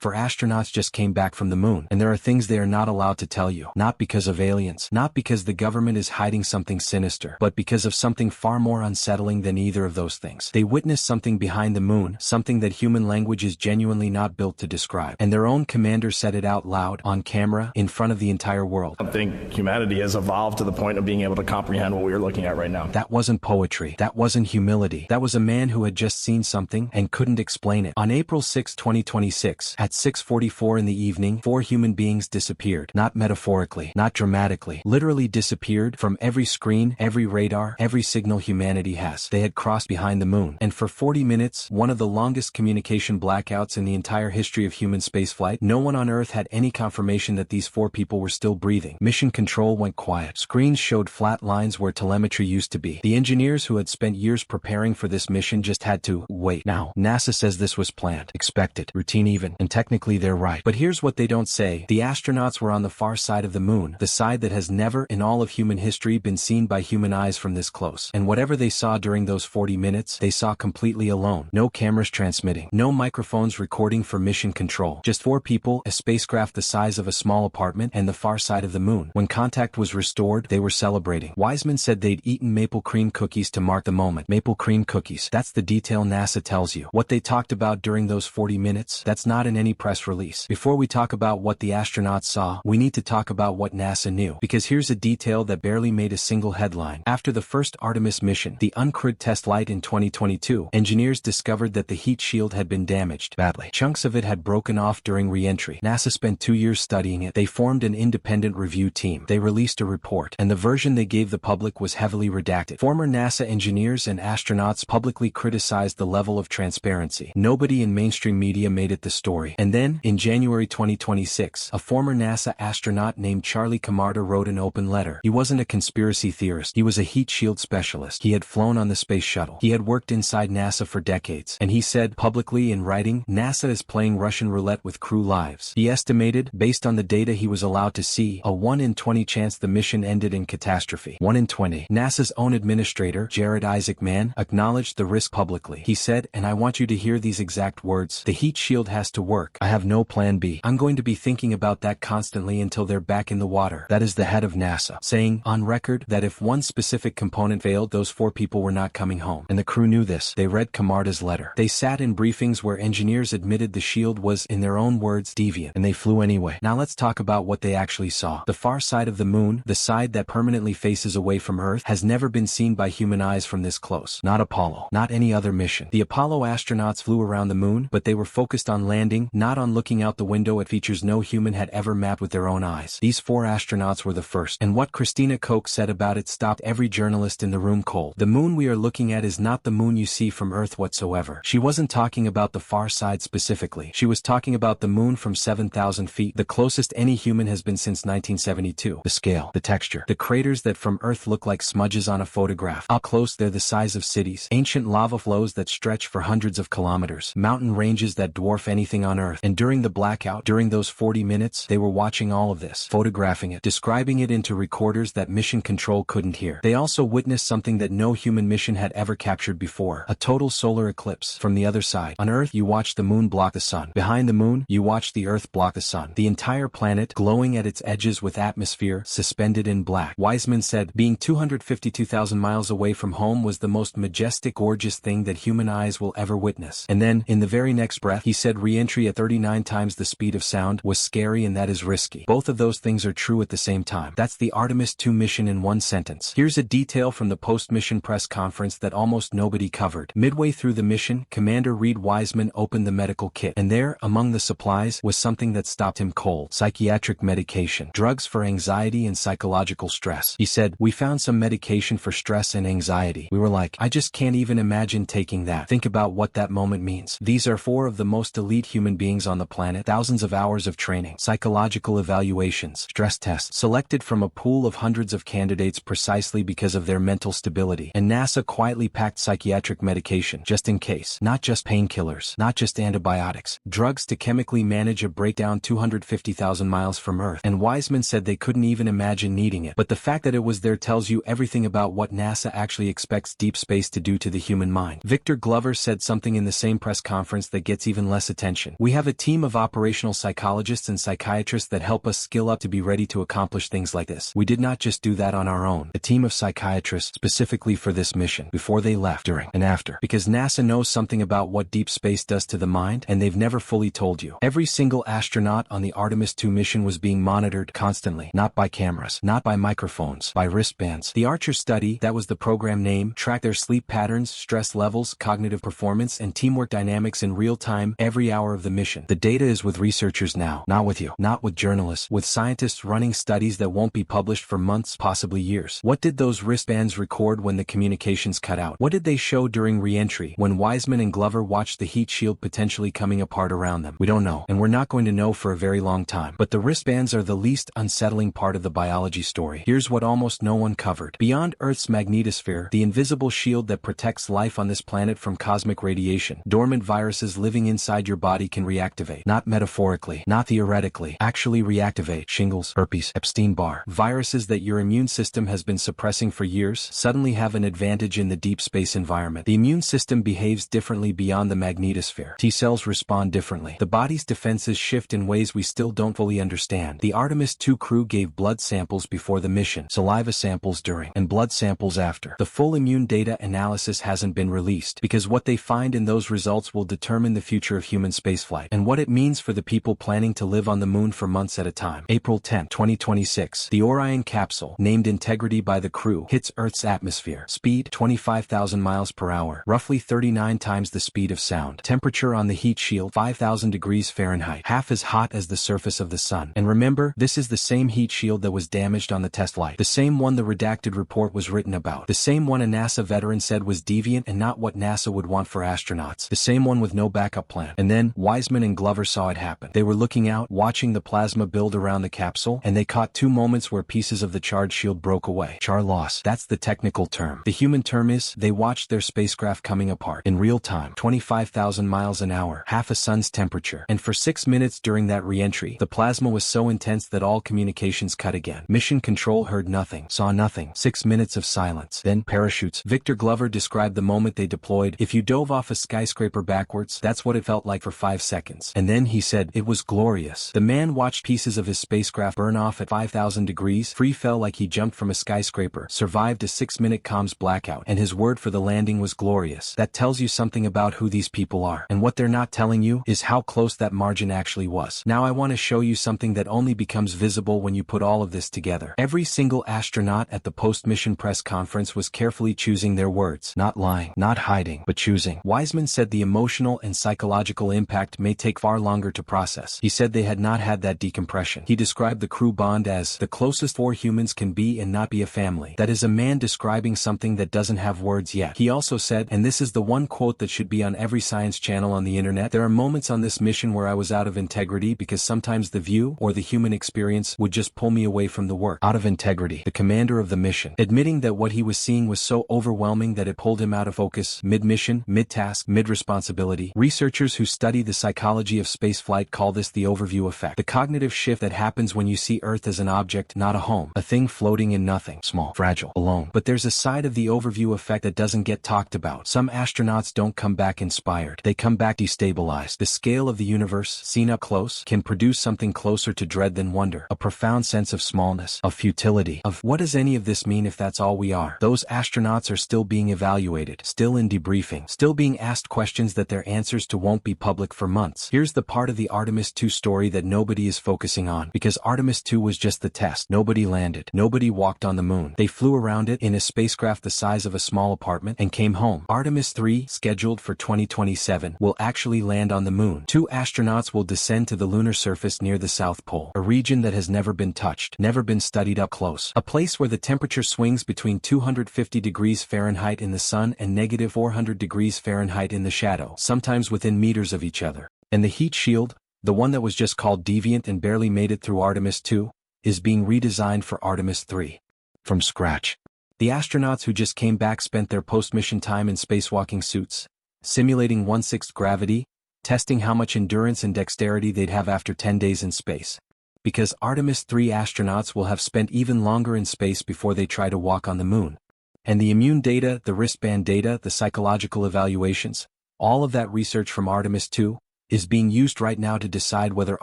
For astronauts just came back from the moon, and there are things they are not allowed to tell you. Not because of aliens, not because the government is hiding something sinister, but because of something far more unsettling than either of those things. They witnessed something behind the moon, something that human language is genuinely not built to describe. And their own commander said it out loud, on camera, in front of the entire world. I think humanity has evolved to the point of being able to comprehend what we are looking at right now. That wasn't poetry. That wasn't humility. That was a man who had just seen something and couldn't explain it. On April 6, 2026, at 6:44 in the evening, 4 human beings disappeared. Not metaphorically, not dramatically, literally disappeared from every screen, every radar, every signal humanity has. They had crossed behind the moon, and for 40 minutes, one of the longest communication blackouts in the entire history of human spaceflight, no one on Earth had any confirmation that these 4 people were still breathing. Mission control went quiet. Screens showed flat lines where telemetry used to be. The engineers who had spent years preparing for this mission just had to wait. Now, NASA says this was planned, expected, routine even, and technically they're right. But here's what they don't say. The astronauts were on the far side of the moon, the side that has never in all of human history been seen by human eyes from this close. And whatever they saw during those 40 minutes, they saw completely alone. No cameras transmitting, no microphones recording for mission control. Just 4 people, a spacecraft the size of a small apartment, and the far side of the moon. When contact was restored, they were celebrating. Wiseman said they'd eaten maple cream cookies to mark the moment. Maple cream cookies. That's the detail NASA tells you. What they talked about during those 40 minutes, that's not in any press release. Before we talk about what the astronauts saw, we need to talk about what NASA knew. Because here's a detail that barely made a single headline. After the first Artemis mission, the uncrewed test flight in 2022, engineers discovered that the heat shield had been damaged badly. Chunks of it had broken off during reentry. NASA spent 2 years studying it. They formed an independent review team. They released a report, and the version they gave the public was heavily redacted. Former NASA engineers and astronauts publicly criticized the level of transparency. Nobody in mainstream media made it the story. And then, in January 2026, a former NASA astronaut named Charlie Camarda wrote an open letter. He wasn't a conspiracy theorist. He was a heat shield specialist. He had flown on the space shuttle. He had worked inside NASA for decades. And he said publicly in writing, NASA is playing Russian roulette with crew lives. He estimated, based on the data he was allowed to see, a 1 in 20 chance the mission ended in catastrophe. 1 in 20. NASA's own administrator, Jared Isaacman, acknowledged the risk publicly. He said, and I want you to hear these exact words, the heat shield has to work. I have no plan B. I'm going to be thinking about that constantly until they're back in the water. That is the head of NASA, saying, on record, that if one specific component failed, those 4 people were not coming home. And the crew knew this. They read Camarda's letter. They sat in briefings where engineers admitted the shield was, in their own words, deviant, and they flew anyway. Now let's talk about what they actually saw. The far side of the moon, the side that permanently faces away from Earth, has never been seen by human eyes from this close. Not Apollo. Not any other mission. The Apollo astronauts flew around the moon, but they were focused on landing, not on looking out the window at features no human had ever mapped with their own eyes. These 4 astronauts were the first, and what Christina Koch said about it stopped every journalist in the room cold. The moon we are looking at is not the moon you see from Earth whatsoever. She wasn't talking about the far side specifically. She was talking about the moon from 7,000 feet, the closest any human has been since 1972. The scale, the texture, the craters that from Earth look like smudges on a photograph. Up close they're the size of cities. Ancient lava flows that stretch for hundreds of kilometers. Mountain ranges that dwarf anything on Earth. And during the blackout, during those 40 minutes, they were watching all of this, photographing it, describing it into recorders that mission control couldn't hear. They also witnessed something that no human mission had ever captured before. A total solar eclipse. From the other side. On Earth, you watch the moon block the sun. Behind the moon, you watch the Earth block the sun. The entire planet glowing at its edges with atmosphere suspended in black. Wiseman said, being 252,000 miles away from home was the most majestic, gorgeous thing that human eyes will ever witness. And then, in the very next breath, he said re-entry at 39 times the speed of sound was scary and that is risky. Both of those things are true at the same time. That's the Artemis II mission in one sentence. Here's a detail from the post-mission press conference that almost nobody covered. Midway through the mission, Commander Reed Wiseman opened the medical kit, and there, among the supplies, was something that stopped him cold. Psychiatric medication. Drugs for anxiety and psychological stress. He said, we found some medication for stress and anxiety. We were like, I just can't even imagine taking that. Think about what that moment means. These are 4 of the most elite human beings on the planet, thousands of hours of training, psychological evaluations, stress tests, selected from a pool of hundreds of candidates precisely because of their mental stability. And NASA quietly packed psychiatric medication, just in case. Not just painkillers, not just antibiotics, drugs to chemically manage a breakdown 250,000 miles from Earth. And Wiseman said they couldn't even imagine needing it. But the fact that it was there tells you everything about what NASA actually expects deep space to do to the human mind. Victor Glover said something in the same press conference that gets even less attention. We We have a team of operational psychologists and psychiatrists that help us skill up to be ready to accomplish things like this. We did not just do that on our own. A team of psychiatrists specifically for this mission, before they left, during, and after. Because NASA knows something about what deep space does to the mind, and they've never fully told you. Every single astronaut on the Artemis II mission was being monitored constantly, not by cameras, not by microphones, by wristbands. The Archer study, that was the program name, tracked their sleep patterns, stress levels, cognitive performance, and teamwork dynamics in real time, every hour of the mission. The data is with researchers now, not with you, not with journalists, with scientists running studies that won't be published for months, possibly years. What did those wristbands record when the communications cut out? What did they show during reentry, when Wiseman and Glover watched the heat shield potentially coming apart around them? We don't know, and we're not going to know for a very long time. But the wristbands are the least unsettling part of the biology story. Here's what almost no one covered. Beyond Earth's magnetosphere, the invisible shield that protects life on this planet from cosmic radiation, dormant viruses living inside your body can reactivate. Not metaphorically, not theoretically, actually reactivate. Shingles, herpes, Epstein-Barr. Viruses that your immune system has been suppressing for years suddenly have an advantage in the deep space environment. The immune system behaves differently beyond the magnetosphere. T-cells respond differently. The body's defenses shift in ways we still don't fully understand. The Artemis II crew gave blood samples before the mission, saliva samples during, and blood samples after. The full immune data analysis hasn't been released, because what they find in those results will determine the future of human spaceflight, and what it means for the people planning to live on the moon for months at a time. April 10, 2026. The Orion capsule, named Integrity by the crew, hits Earth's atmosphere. Speed, 25,000 miles per hour, roughly 39 times the speed of sound. Temperature on the heat shield, 5,000 degrees Fahrenheit, half as hot as the surface of the sun. And remember, this is the same heat shield that was damaged on the test flight. The same one the redacted report was written about. The same one a NASA veteran said was deviant and not what NASA would want for astronauts. The same one with no backup plan. And then, Wiseman and Glover saw it happen. They were looking out, watching the plasma build around the capsule, and they caught two moments where pieces of the charred shield broke away. Char loss. That's the technical term. The human term is, they watched their spacecraft coming apart. In real time. 25,000 miles an hour. Half a sun's temperature. And for 6 minutes during that reentry, the plasma was so intense that all communications cut again. Mission control heard nothing, saw nothing. 6 minutes of silence. Then, parachutes. Victor Glover described the moment they deployed. If you dove off a skyscraper backwards, that's what it felt like for 5 seconds. And then he said, it was glorious. The man watched pieces of his spacecraft burn off at 5,000 degrees, free fell like he jumped from a skyscraper, survived a 6-minute comms blackout, and his word for the landing was glorious. That tells you something about who these people are. And what they're not telling you is how close that margin actually was. Now I want to show you something that only becomes visible when you put all of this together. Every single astronaut at the post-mission press conference was carefully choosing their words. Not lying, not hiding, but choosing. Wiseman said the emotional and psychological impact may take far longer to process. He said they had not had that decompression. He described the crew bond as the closest four humans can be and not be a family. That is a man describing something that doesn't have words yet. He also said, and this is the one quote that should be on every science channel on the internet, there are moments on this mission where I was out of integrity because sometimes the view or the human experience would just pull me away from the work. Out of integrity. The commander of the mission, admitting that what he was seeing was so overwhelming that it pulled him out of focus, mid-mission, mid-task, mid-responsibility. Researchers who study the psychology of spaceflight call this the overview effect. The cognitive shift that happens when you see Earth as an object, not a home. A thing floating in nothing. Small, fragile, alone. But there's a side of the overview effect that doesn't get talked about. Some astronauts don't come back inspired. They come back destabilized. The scale of the universe, seen up close, can produce something closer to dread than wonder. A profound sense of smallness, of futility, of what does any of this mean if that's all we are? Those astronauts are still being evaluated, still in debriefing, still being asked questions that their answers to won't be public for months. Here's the part of the Artemis II story that nobody is focusing on, because Artemis II was just the test. Nobody landed. Nobody walked on the moon. They flew around it in a spacecraft the size of a small apartment and came home. Artemis III, scheduled for 2027, will actually land on the moon. 2 astronauts will descend to the lunar surface near the South Pole, a region that has never been touched, never been studied up close. A place where the temperature swings between 250 degrees Fahrenheit in the sun and negative 400 degrees Fahrenheit in the shadow, sometimes within meters of each other. And the heat shield, the one that was just called deviant and barely made it through Artemis II, is being redesigned for Artemis III. From scratch. The astronauts who just came back spent their post-mission time in spacewalking suits, simulating 1/6 gravity, testing how much endurance and dexterity they'd have after 10 days in space. Because Artemis III astronauts will have spent even longer in space before they try to walk on the moon. And the immune data, the wristband data, the psychological evaluations, all of that research from Artemis II is being used right now to decide whether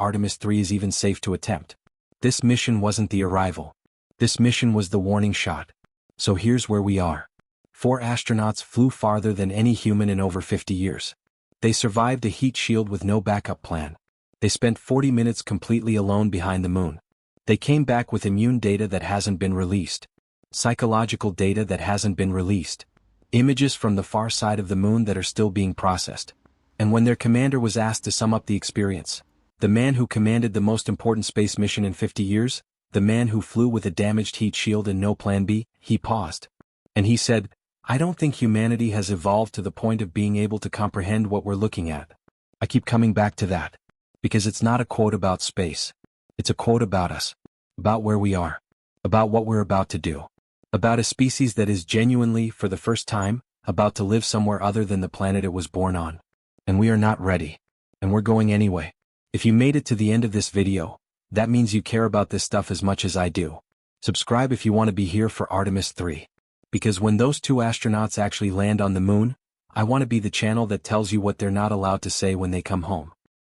Artemis III is even safe to attempt. This mission wasn't the arrival. This mission was the warning shot. So here's where we are. 4 astronauts flew farther than any human in over 50 years. They survived a heat shield with no backup plan. They spent 40 minutes completely alone behind the moon. They came back with immune data that hasn't been released. Psychological data that hasn't been released. Images from the far side of the moon that are still being processed. And when their commander was asked to sum up the experience, the man who commanded the most important space mission in 50 years, the man who flew with a damaged heat shield and no plan B, he paused. And he said, "I don't think humanity has evolved to the point of being able to comprehend what we're looking at." I keep coming back to that. Because it's not a quote about space. It's a quote about us. About where we are. About what we're about to do. About a species that is genuinely, for the first time, about to live somewhere other than the planet it was born on. And we are not ready. And we're going anyway. If you made it to the end of this video, that means you care about this stuff as much as I do. Subscribe if you want to be here for Artemis III. Because when those 2 astronauts actually land on the moon, I want to be the channel that tells you what they're not allowed to say when they come home.